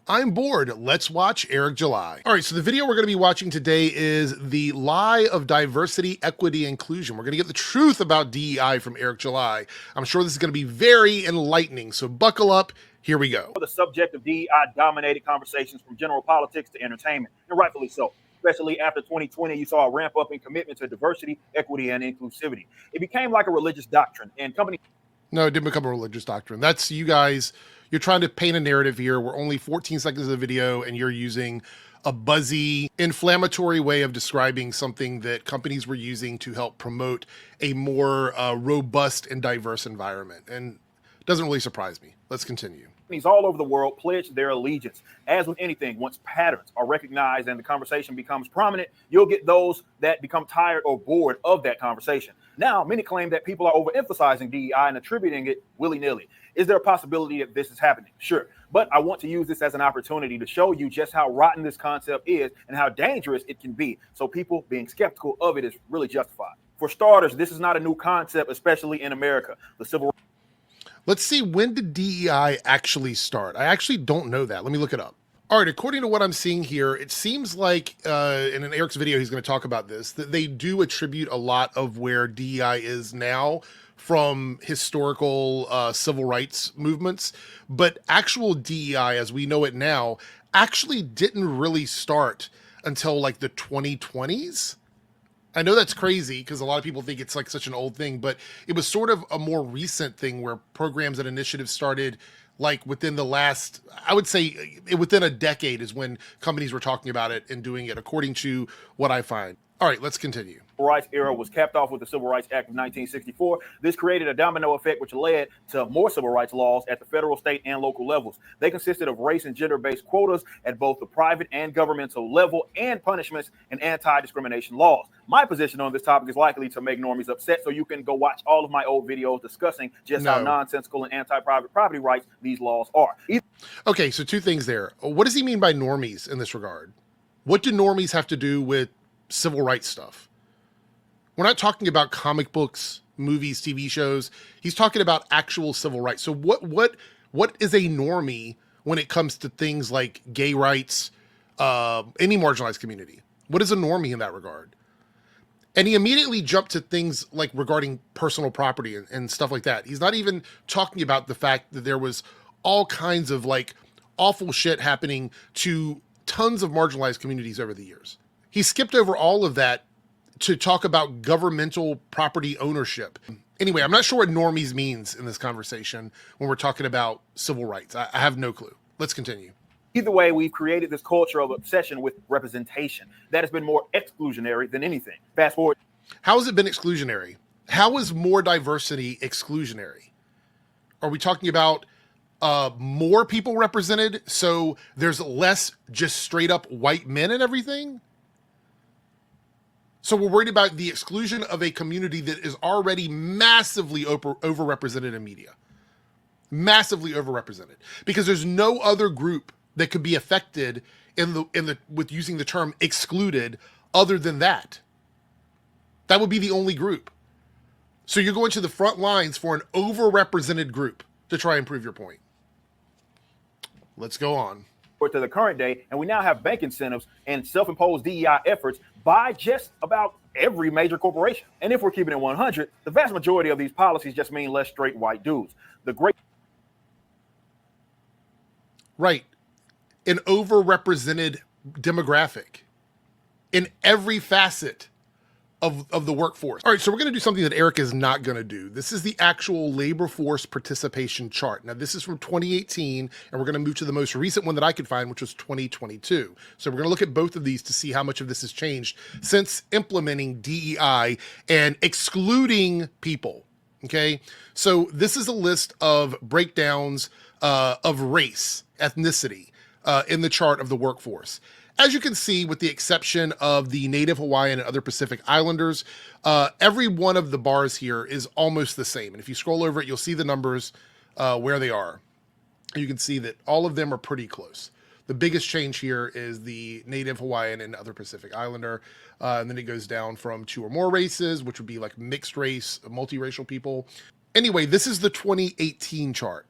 I'm bored. Let's watch Eric July. All right, so the video we're going to be watching today is The Lie of Diversity, Equity, Inclusion. We're going to get the truth about DEI from Eric July. I'm sure this is going to be very enlightening, so buckle up. Here we go. The subject of DEI dominated conversations from general politics to entertainment, and rightfully so. Especially after 2020, you saw a ramp up in commitment to diversity, equity, and inclusivity. It became like a religious doctrine, and companies... No, it didn't become a religious doctrine. That's you guys. You're trying to paint a narrative here. We're only 14 seconds of the video, and you're using a buzzy, inflammatory way of describing something that companies were using to help promote a more robust and diverse environment. And it doesn't really surprise me. Let's continue. Companies all over the world pledge their allegiance. As with anything, once patterns are recognized and the conversation becomes prominent, you'll get those that become tired or bored of that conversation. Now, many claim that people are overemphasizing DEI and attributing it willy-nilly. Is there a possibility that this is happening? Sure. But I want to use this as an opportunity to show you just how rotten this concept is and how dangerous it can be. So people being skeptical of it is really justified. For starters, this is not a new concept, especially in America. The civil... Let's see, when did DEI actually start? I actually don't know that. Let me look it up. All right, according to what I'm seeing here, it seems like in an Eric's video, he's going to talk about this, that they do attribute a lot of where DEI is now from historical civil rights movements, but actual DEI as we know it now actually didn't really start until like the 2020s. I know that's crazy because a lot of people think it's like such an old thing, but it was sort of a more recent thing where programs and initiatives started like within the last, I would say within a decade is when companies were talking about it and doing it, according to what I find. All right, let's continue. Rights era was capped off with the Civil Rights Act of 1964. This created a domino effect which led to more civil rights laws at the federal, state, and local levels. They consisted of race and gender-based quotas at both the private and governmental level, and punishments and anti-discrimination laws. My position on this topic is likely to make normies upset, so you can go watch all of my old videos discussing just how nonsensical and anti-private property rights these laws are. Okay, so two things there. What does he mean by normies in this regard? What do normies have to do with civil rights stuff? We're not talking about comic books, movies, TV shows. He's talking about actual civil rights. So what is a normie when it comes to things like gay rights, any marginalized community? What is a normie in that regard? And he immediately jumped to things like regarding personal property and stuff like that. He's not even talking about the fact that there was all kinds of like awful shit happening to tons of marginalized communities over the years. He skipped over all of that to talk about governmental property ownership. Anyway, I'm not sure what normies means in this conversation when we're talking about civil rights. I have no clue. Let's continue. Either way, we've created this culture of obsession with representation that has been more exclusionary than anything. Fast forward. How has it been exclusionary? How is more diversity exclusionary? Are we talking about more people represented, so there's less just straight up white men and everything? So we're worried about the exclusion of a community that is already massively overrepresented in media. Massively overrepresented. Because there's no other group that could be affected with using the term excluded other than that. That would be the only group. So you're going to the front lines for an overrepresented group to try and prove your point. Let's go on. To the current day, and we now have bank incentives and self-imposed DEI efforts by just about every major corporation. And if we're keeping it 100, the vast majority of these policies just mean less straight white dudes. Right. An overrepresented demographic in every facet of the workforce. All right, so we're going to do something that Eric is not going to do. This is the actual labor force participation chart. Now, this is from 2018, and we're going to move to the most recent one that I could find, which was 2022. So we're going to look at both of these to see how much of this has changed since implementing DEI and excluding people, okay? So this is a list of breakdowns of race, ethnicity in the chart of the workforce. As you can see, with the exception of the Native Hawaiian and other Pacific Islanders, every one of the bars here is almost the same. And if you scroll over it, you'll see the numbers where they are. You can see that all of them are pretty close. The biggest change here is the Native Hawaiian and other Pacific Islander. And then it goes down from 2 or more races, which would be like mixed race, multiracial people. Anyway, this is the 2018 chart.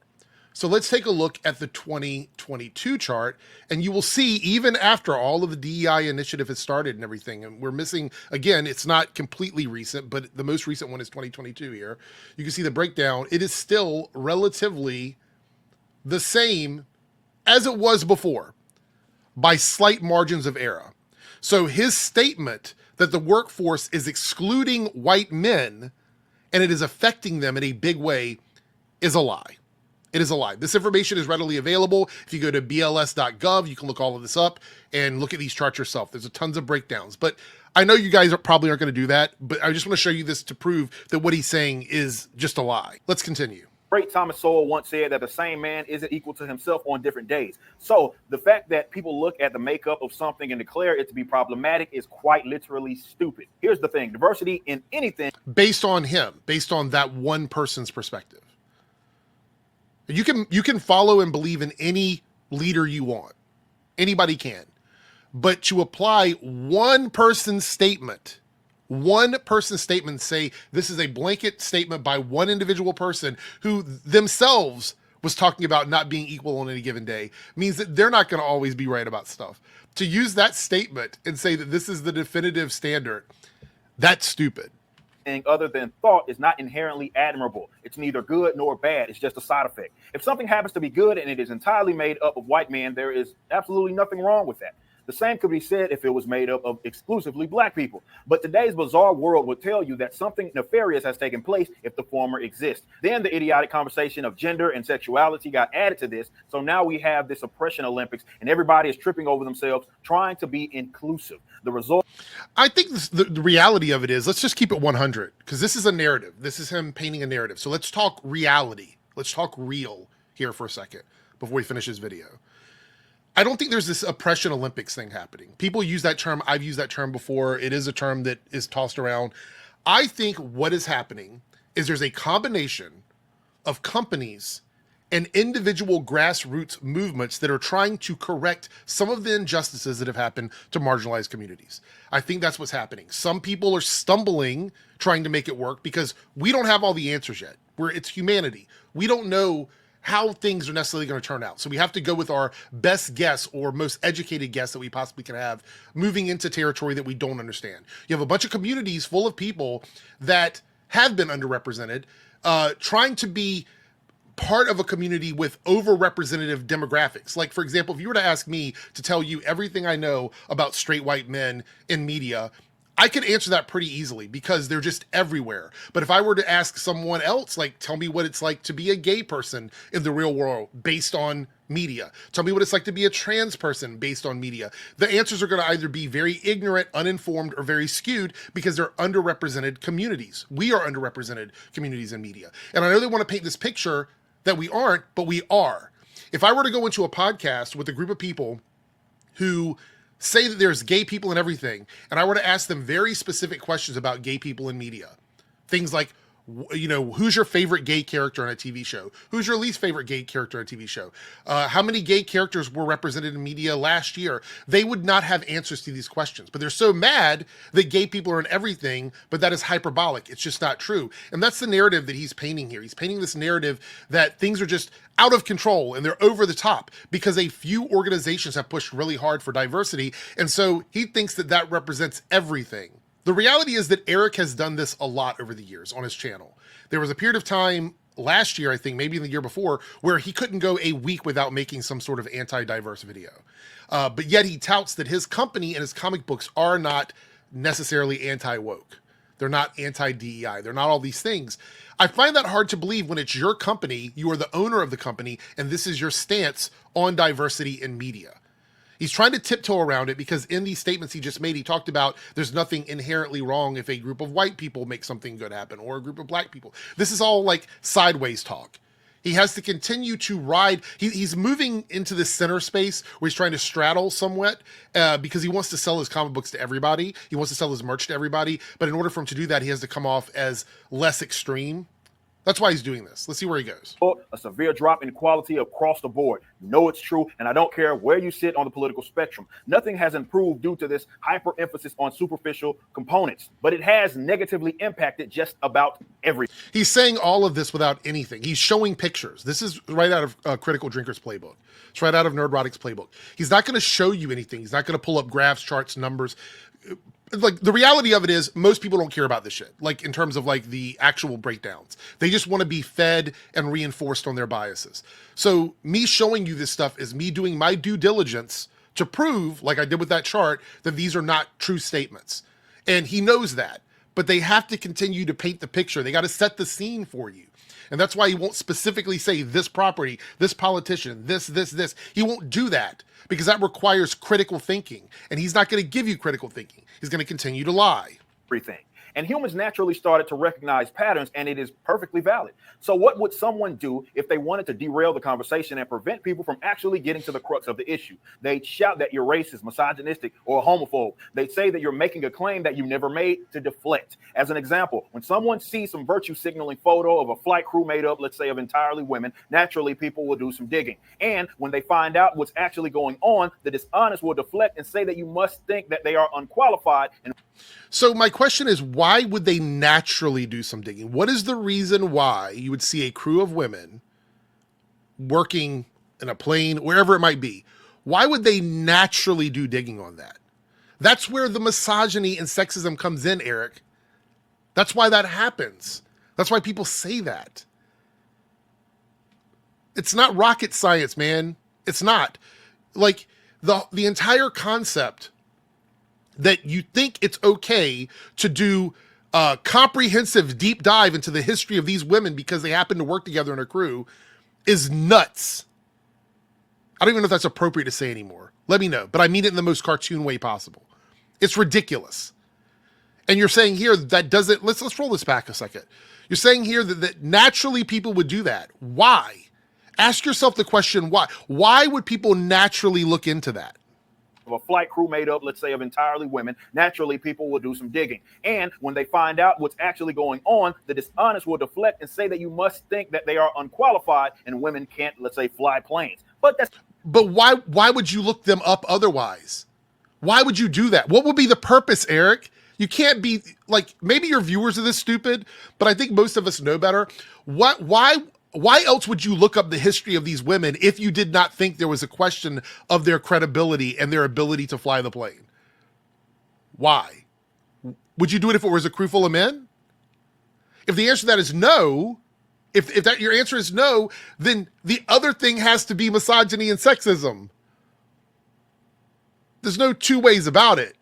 So let's take a look at the 2022 chart, and you will see even after all of the DEI initiative has started and everything, and we're missing, again, it's not completely recent, but the most recent one is 2022 here. You can see the breakdown. It is still relatively the same as it was before by slight margins of error. So his statement that the workforce is excluding white men and it is affecting them in a big way is a lie. It is a lie. This information is readily available. If you go to bls.gov, you can look all of this up and look at these charts yourself. There's a tons of breakdowns, but I know you guys probably aren't going to do that, but I just want to show you this to prove that what he's saying is just a lie. Let's continue. Great Thomas Sowell once said that the same man isn't equal to himself on different days. So the fact that people look at the makeup of something and declare it to be problematic is quite literally stupid. Here's the thing. Diversity in anything. Based on him, based on that one person's perspective. You can follow and believe in any leader you want. Anybody can. But to apply one person's statement, say this is a blanket statement by one individual person who themselves was talking about not being equal on any given day, means that they're not going to always be right about stuff. To use that statement and say that this is the definitive standard, that's stupid. Other than thought is not inherently admirable. It's neither good nor bad. It's just a side effect. If something happens to be good and it is entirely made up of white men, there is absolutely nothing wrong with that. The same could be said if it was made up of exclusively black people. But today's bizarre world would tell you that something nefarious has taken place if the former exists. Then the idiotic conversation of gender and sexuality got added to this. So now we have this oppression Olympics and everybody is tripping over themselves trying to be inclusive. The result. I think the reality of it is, let's just keep it 100 because this is a narrative. This is him painting a narrative. So let's talk reality. Let's talk real here for a second before we finish this video. I don't think there's this oppression Olympics thing happening. People use that term. I've used that term before. It is a term that is tossed around. I think what is happening is there's a combination of companies and individual grassroots movements that are trying to correct some of the injustices that have happened to marginalized communities. I think that's what's happening. Some people are stumbling trying to make it work because we don't have all the answers yet. It's humanity. We don't know how things are necessarily going to turn out. So we have to go with our best guess or most educated guess that we possibly can have moving into territory that we don't understand. You have a bunch of communities full of people that have been underrepresented, trying to be part of a community with overrepresentative demographics. Like, for example, if you were to ask me to tell you everything I know about straight white men in media, I could answer that pretty easily because they're just everywhere. But if I were to ask someone else, like, tell me what it's like to be a gay person in the real world based on media, tell me what it's like to be a trans person based on media, the answers are going to either be very ignorant, uninformed, or very skewed because they're underrepresented communities. We are underrepresented communities in media. And I know they want to paint this picture that we aren't, but we are. If I were to go into a podcast with a group of people who say that there's gay people in everything, and I were to ask them very specific questions about gay people in media, things like, you know, who's your favorite gay character on a TV show? Who's your least favorite gay character on a TV show? How many gay characters were represented in media last year? They would not have answers to these questions, but they're so mad that gay people are in everything, but that is hyperbolic. It's just not true. And that's the narrative that he's painting here. He's painting this narrative that things are just out of control and they're over the top because a few organizations have pushed really hard for diversity. And so he thinks that that represents everything. The reality is that Eric has done this a lot over the years on his channel. There was a period of time last year, I think, maybe in the year before, where he couldn't go a week without making some sort of anti-diverse video. But yet he touts that his company and his comic books are not necessarily anti-woke. They're not anti-DEI. They're not all these things. I find that hard to believe when it's your company, you are the owner of the company, and this is your stance on diversity in media. He's trying to tiptoe around it because in these statements he just made, he talked about there's nothing inherently wrong if a group of white people make something good happen or a group of black people. This is all like sideways talk. He has to continue to ride. He's moving into this center space where he's trying to straddle somewhat because he wants to sell his comic books to everybody. He wants to sell his merch to everybody. But in order for him to do that, he has to come off as less extreme. That's why he's doing this. Let's see where he goes. A severe drop in quality across the board. No, it's true, and I don't care where you sit on the political spectrum. Nothing has improved due to this hyper emphasis on superficial components, but it has negatively impacted just about everything. He's saying all of this without anything. He's showing pictures. This is right out of Critical Drinker's playbook. It's right out of Nerdrotic's playbook. He's not going to show you anything. He's not going to pull up graphs, charts, numbers. Like, the reality of it is most people don't care about this shit, like in terms of like the actual breakdowns. They just want to be fed and reinforced on their biases. So me showing you this stuff is me doing my due diligence to prove, like I did with that chart, that these are not true statements. And he knows that, but they have to continue to paint the picture. They got to set the scene for you. And that's why he won't specifically say this property, this politician, this. He won't do that because that requires critical thinking. And he's not going to give you critical thinking. He's going to continue to lie. Everything. And humans naturally started to recognize patterns, and it is perfectly valid. So what would someone do if they wanted to derail the conversation and prevent people from actually getting to the crux of the issue? They'd shout that you're racist, misogynistic, or homophobe. They'd say that you're making a claim that you never made to deflect. As an example, when someone sees some virtue signaling photo of a flight crew made up, let's say, of entirely women, naturally people will do some digging. And when they find out what's actually going on, the dishonest will deflect and say that you must think that they are unqualified. And so my question is, why would they naturally do some digging? What is the reason why you would see a crew of women working in a plane, wherever it might be? Why would they naturally do digging on that? That's where the misogyny and sexism comes in, Eric. That's why that happens. That's why people say that. It's not rocket science, man. It's not. Like, the entire concept that you think it's okay to do a comprehensive deep dive into the history of these women because they happen to work together in a crew is nuts. I don't even know if that's appropriate to say anymore. Let me know, but I mean it in the most cartoon way possible. It's ridiculous. And you're saying here that doesn't, let's roll this back a second. You're saying here that naturally people would do that. Why? Ask yourself the question, why? Why would people naturally look into that? Of a flight crew made up, let's say, of entirely women, naturally people will do some digging. And when they find out what's actually going on, the dishonest will deflect and say that you must think that they are unqualified and women can't, let's say, fly planes. But why would you look them up otherwise? Why would you do that? What would be the purpose, Eric? You can't be like, maybe your viewers are this stupid, but I think most of us know better. Why else would you look up the history of these women if you did not think there was a question of their credibility and their ability to fly the plane? Why? Would you do it if it was a crew full of men? If the answer to that is no, if that your answer is no, then the other thing has to be misogyny and sexism. There's no two ways about it.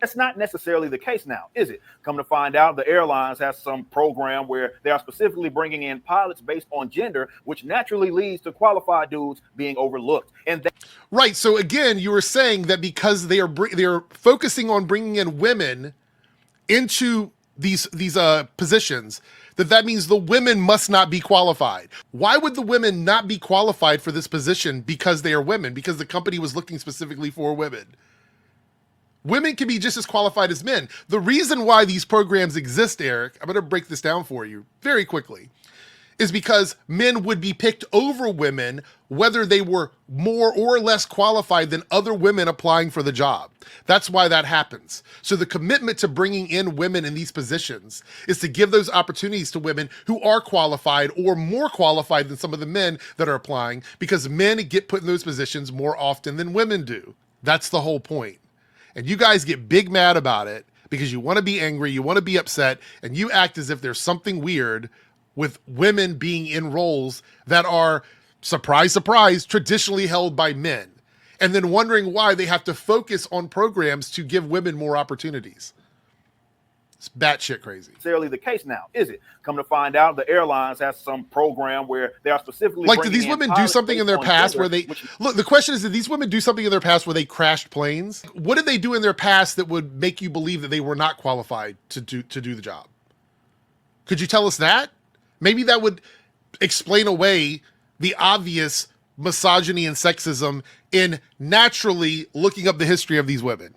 That's not necessarily the case now, is it? Come to find out, the airlines have some program where they are specifically bringing in pilots based on gender, which naturally leads to qualified dudes being overlooked. And right. So again, you were saying that because they are focusing on bringing in women into these positions, that means the women must not be qualified. Why would the women not be qualified for this position because they are women? Because the company was looking specifically for women. Women can be just as qualified as men. The reason why these programs exist, Eric, I'm going to break this down for you very quickly, is because men would be picked over women whether they were more or less qualified than other women applying for the job. That's why that happens. So the commitment to bringing in women in these positions is to give those opportunities to women who are qualified or more qualified than some of the men that are applying, because men get put in those positions more often than women do. That's the whole point. And you guys get big mad about it because you want to be angry, you want to be upset, and you act as if there's something weird with women being in roles that are, surprise, surprise, traditionally held by men, and then wondering why they have to focus on programs to give women more opportunities. It's batshit crazy. Necessarily the case now, is it? Come to find out, the airlines have some program where they are specifically like, did these women do something in their past where they look? The question is, did these women do something in their past where they crashed planes? What did they do in their past that would make you believe that they were not qualified to do the job? Could you tell us that? Maybe that would explain away the obvious misogyny and sexism in naturally looking up the history of these women.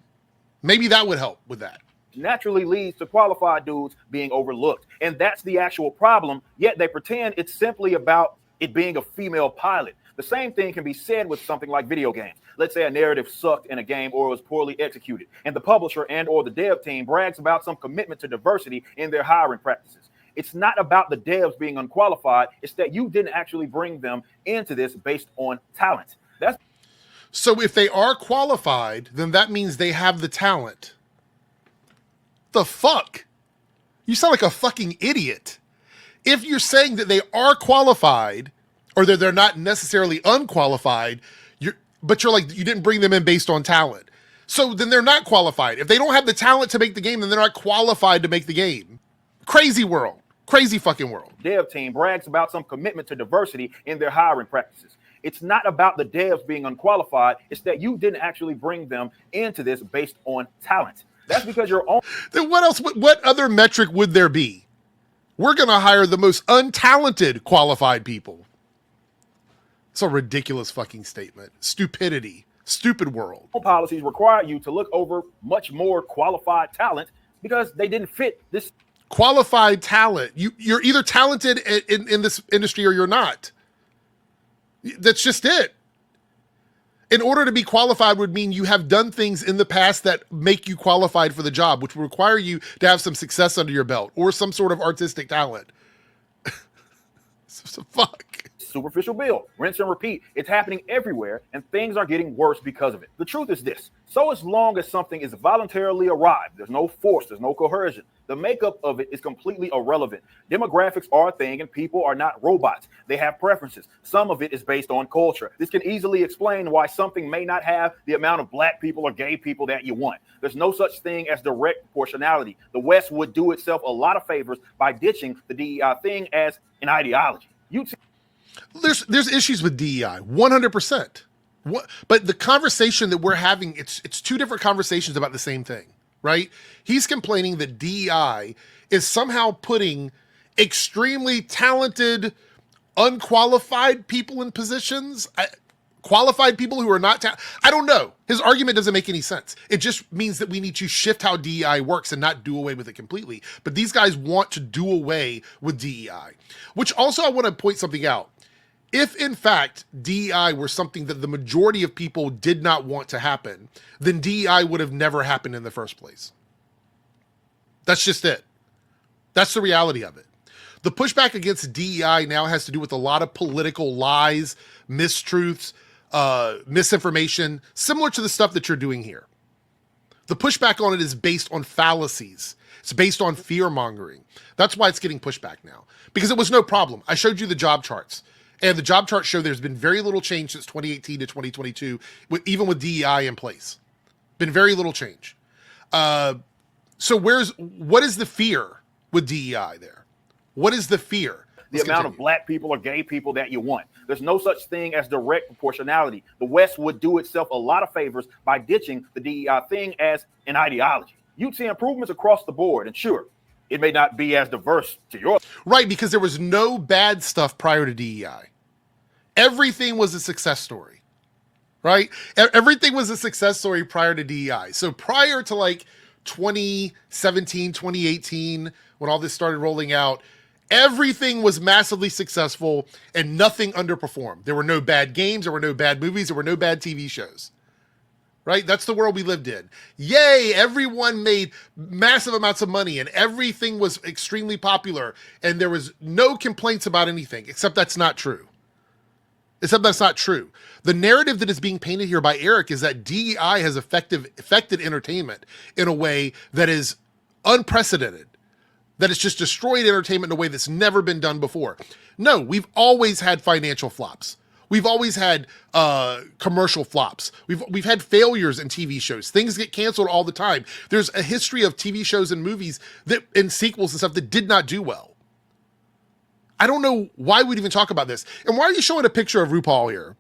Maybe that would help with that. naturally leads to qualified dudes being overlooked. And that's the actual problem, yet they pretend it's simply about it being a female pilot. The same thing can be said with something like video games. Let's say a narrative sucked in a game or was poorly executed, and the publisher and or the dev team brags about some commitment to diversity in their hiring practices. It's not about the devs being unqualified. It's that you didn't actually bring them into this based on talent. So if they are qualified, then that means they have the talent. The fuck? You sound like a fucking idiot. If you're saying that they are qualified or that they're not necessarily unqualified, but you're like, you didn't bring them in based on talent. So then they're not qualified. If they don't have the talent to make the game, then they're not qualified to make the game. Crazy world. Crazy fucking world. Dev team brags about some commitment to diversity in their hiring practices. It's not about the devs being unqualified. It's that you didn't actually bring them into this based on talent. That's because your own. Then what else? What other metric would there be? We're going to hire the most untalented qualified people. It's a ridiculous fucking statement. Stupidity. Stupid world. Policies require you to look over much more qualified talent because they didn't fit this. Qualified talent. You're either talented in this industry or you're not. That's just it. In order to be qualified would mean you have done things in the past that make you qualified for the job, which will require you to have some success under your belt or some sort of artistic talent. So fuck. Superficial bill, rinse and repeat. It's happening everywhere, and things are getting worse because of it. The truth is this: so as long as something is voluntarily arrived, there's no force, there's no coercion, the makeup of it is completely irrelevant. Demographics are a thing, and people are not robots. They have preferences. Some of it is based on culture. This can easily explain why something may not have the amount of black people or gay people that you want. There's no such thing as direct proportionality. The West would do itself a lot of favors by ditching the DEI thing as an ideology. There's issues with DEI, 100%. But the conversation that we're having, it's two different conversations about the same thing, right? He's complaining that DEI is somehow putting extremely talented, unqualified people in positions, qualified people who are not I don't know. His argument doesn't make any sense. It just means that we need to shift how DEI works and not do away with it completely. But these guys want to do away with DEI, which also I want to point something out. If, in fact, DEI were something that the majority of people did not want to happen, then DEI would have never happened in the first place. That's just it. That's the reality of it. The pushback against DEI now has to do with a lot of political lies, mistruths, misinformation, similar to the stuff that you're doing here. The pushback on it is based on fallacies. It's based on fear-mongering. That's why it's getting pushback now. Because it was no problem. I showed you the job charts. And the job charts show there's been very little change since 2018 to 2022, even with DEI in place. Been very little change. So what is the fear with DEI there? What is the fear? The amount of black people or gay people that you want. There's no such thing as direct proportionality. The West would do itself a lot of favors by ditching the DEI thing as an ideology. You'd see improvements across the board, and sure, it may not be as diverse to your... Right, because there was no bad stuff prior to DEI. Everything was a success story, right? Everything was a success story prior to DEI. So prior to like 2017, 2018, when all this started rolling out, everything was massively successful and nothing underperformed. There were no bad games, there were no bad movies, there were no bad TV shows. Right? That's the world we lived in. Yay, everyone made massive amounts of money and everything was extremely popular and there was no complaints about anything, except that's not true. The narrative that is being painted here by Eric is that DEI has affected entertainment in a way that is unprecedented, that it's just destroyed entertainment in a way that's never been done before. No, we've always had financial flops. We've always had commercial flops. We've had failures in TV shows. Things get canceled all the time. There's a history of TV shows and movies and sequels and stuff that did not do well. I don't know why we'd even talk about this. And why are you showing a picture of RuPaul here?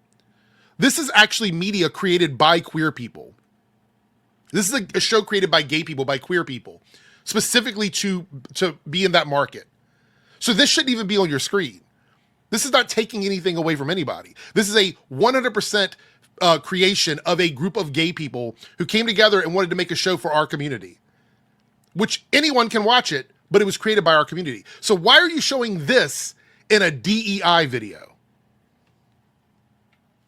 This is actually media created by queer people. This is a show created by gay people, by queer people, specifically to be in that market. So this shouldn't even be on your screen. This is not taking anything away from anybody. This is a 100% creation of a group of gay people who came together and wanted to make a show for our community. which anyone can watch it, but it was created by our community. So why are you showing this in a DEI video?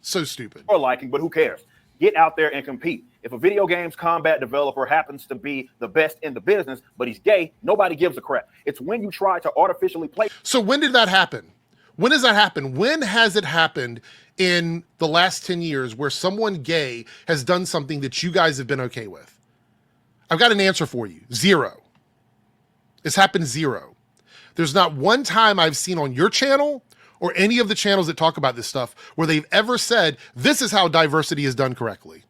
So stupid. Or liking, but who cares? Get out there and compete. If a video games combat developer happens to be the best in the business, but he's gay, nobody gives a crap. It's when you try to artificially play. So when did that happen? When does that happen? When has it happened in the last 10 years where someone gay has done something that you guys have been okay with? I've got an answer for you. Zero. It's happened zero. There's not one time I've seen on your channel or any of the channels that talk about this stuff where they've ever said, this is how diversity is done correctly.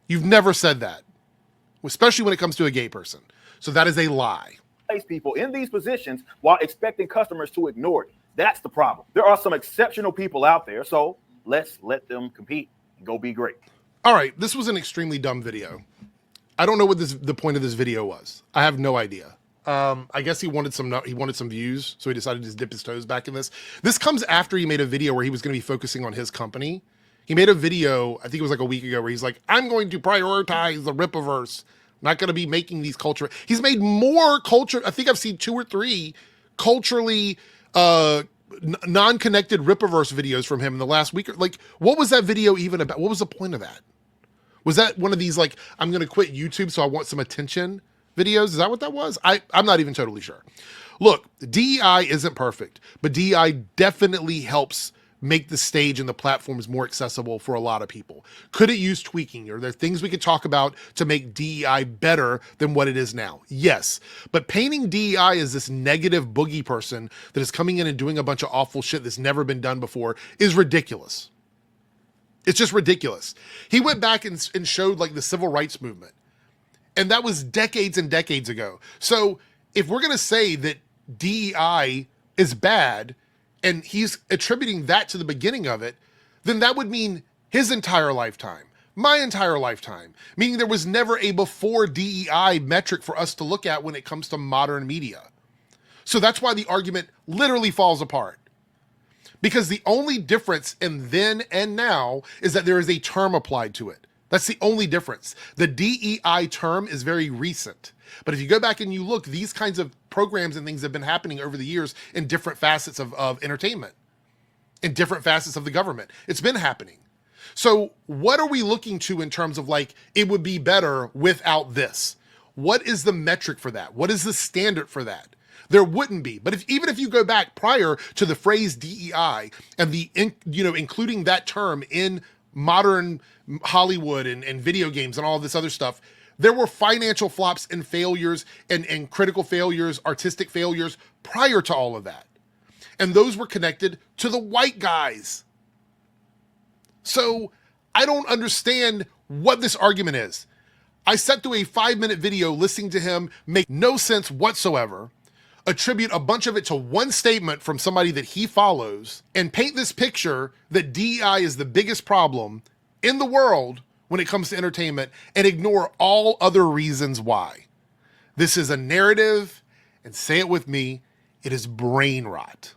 You've never said that, especially when it comes to a gay person. So that is a lie. Place people in these positions while expecting customers to ignore it. That's the problem. There are some exceptional people out there, so let's let them compete and go be great. All right, this was an extremely dumb video. I don't know what the point of this video was. I have no idea. I guess he wanted some views, so he decided to just dip his toes back in this. This comes after he made a video where he was going to be focusing on his company. He made a video, I think it was like a week ago, where he's like, I'm going to prioritize the Rippaverse. I'm not going to be making these culture. He's made more culture. I think I've seen 2 or 3 culturally non-connected Rippaverse videos from him in the last week. Like, what was that video even about? What was the point of that? Was that one of these, like, I'm going to quit YouTube so I want some attention videos? Is that what that was? I'm not even totally sure. Look, DEI isn't perfect, but DEI definitely helps make the stage and the platforms more accessible for a lot of people. Could it use tweaking? Are there things we could talk about to make DEI better than what it is now? Yes, but painting DEI as this negative boogie person that is coming in and doing a bunch of awful shit that's never been done before is ridiculous. It's just ridiculous. He went back and showed like the civil rights movement, and that was decades and decades ago. So if we're going to say that DEI is bad, and he's attributing that to the beginning of it, then that would mean his entire lifetime, my entire lifetime, meaning there was never a before DEI metric for us to look at when it comes to modern media. So that's why the argument literally falls apart. Because the only difference in then and now is that there is a term applied to it. That's the only difference. The DEI term is very recent. But if you go back and you look, these kinds of programs and things have been happening over the years in different facets of entertainment, in different facets of the government. It's been happening. So what are we looking to in terms of like, it would be better without this? What is the metric for that? What is the standard for that? There wouldn't be. But even if you go back prior to the phrase DEI and including that term in modern Hollywood and video games and all of this other stuff, there were financial flops and failures and critical failures, artistic failures prior to all of that. And those were connected to the white guys. So I don't understand what this argument is. I sat through a 5-minute video listening to him make no sense whatsoever, attribute a bunch of it to one statement from somebody that he follows, and paint this picture that DEI is the biggest problem in the world when it comes to entertainment, and ignore all other reasons why. This is a narrative, and say it with me, it is brain rot.